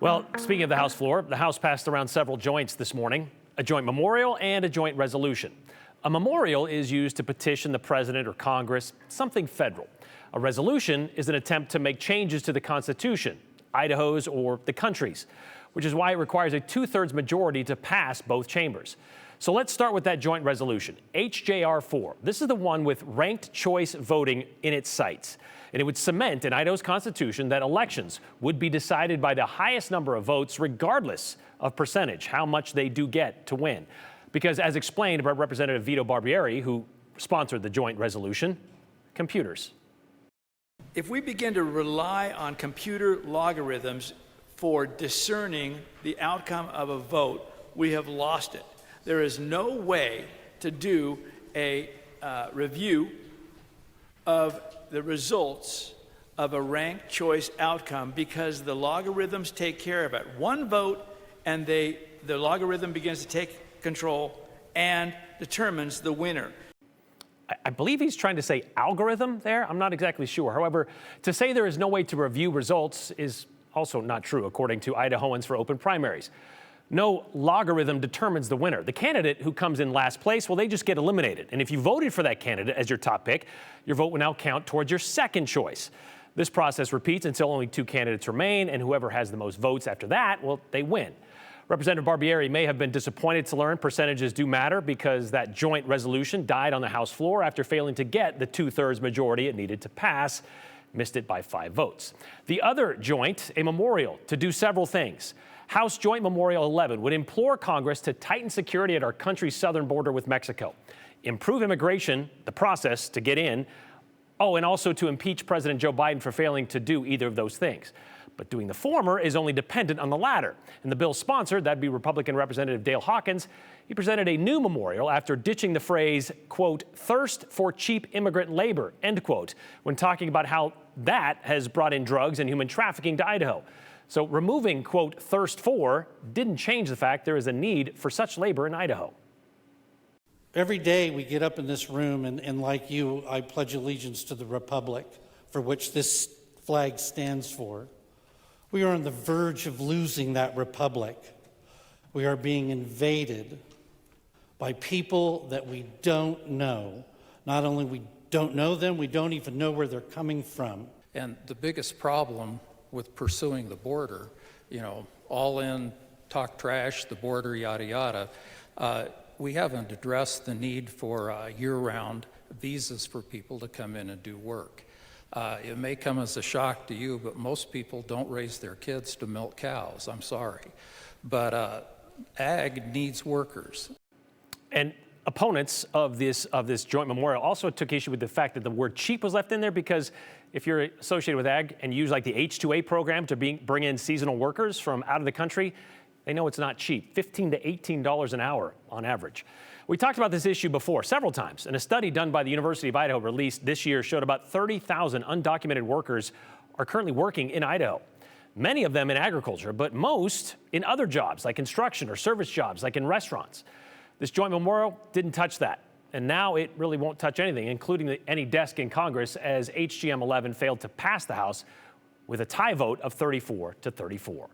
Well, speaking of the House floor, the House passed around several joints this morning, a joint memorial and a joint resolution. A memorial is used to petition the president or Congress, something federal. A resolution is an attempt to make changes to the Constitution, Idaho's or the country's, which is why it requires a 2/3 majority to pass both chambers. So let's start with that joint resolution, HJR 4. This is the one with ranked choice voting in its sights. And it would cement in Idaho's Constitution that elections would be decided by the highest number of votes, regardless of percentage, how much they do get to win. Because as explained by Representative Vito Barbieri, who sponsored the joint resolution, computers. If we begin to rely on computer logarithms for discerning the outcome of a vote, we have lost it. There is no way to do a review of the results of a ranked choice outcome because the logarithms take care of it. One vote and the logarithm begins to take control and determines the winner. I believe he's trying to say algorithm there. I'm not exactly sure. However, to say there is no way to review results is also not true, according to Idahoans for Open Primaries. No logarithm determines the winner. The candidate who comes in last place, well, they just get eliminated. And if you voted for that candidate as your top pick, your vote will now count towards your second choice. This process repeats until only two candidates remain, and whoever has the most votes after that, well, they win. Representative Barbieri may have been disappointed to learn percentages do matter because that joint resolution died on the House floor after failing to get the 2/3 majority it needed to pass. Missed it by 5 votes. The other joint, a memorial, to do several things. House Joint Memorial 11 would implore Congress to tighten security at our country's southern border with Mexico, improve immigration, the process to get in, and also to impeach President Joe Biden for failing to do either of those things. But doing the former is only dependent on the latter. And the bill's sponsor, that'd be Republican Representative Dale Hawkins, he presented a new memorial after ditching the phrase, quote, thirst for cheap immigrant labor, end quote, when talking about how that has brought in drugs and human trafficking to Idaho. So removing, quote, thirst for didn't change the fact there is a need for such labor in Idaho. Every day we get up in this room and like you, I pledge allegiance to the republic for which this flag stands for. We are on the verge of losing that republic. We are being invaded by people that we don't know. Not only we don't know them, we don't even know where they're coming from. And the biggest problem with pursuing the border, all in, talk trash, the border, yada, yada, we haven't addressed the need for year-round visas for people to come in and do work. It may come as a shock to you, but most people don't raise their kids to milk cows. I'm sorry. But ag needs workers. And opponents of this joint memorial also took issue with the fact that the word cheap was left in there because if you're associated with ag and use like the H-2A program to bring in seasonal workers from out of the country, they know it's not cheap, $15 to $18 an hour on average. We talked about this issue before several times, and a study done by the University of Idaho released this year showed about 30,000 undocumented workers are currently working in Idaho. Many of them in agriculture, but most in other jobs like construction or service jobs like in restaurants. This joint memorial didn't touch that, and now it really won't touch anything, including any desk in Congress, as HGM 11 failed to pass the House with a tie vote of 34 to 34.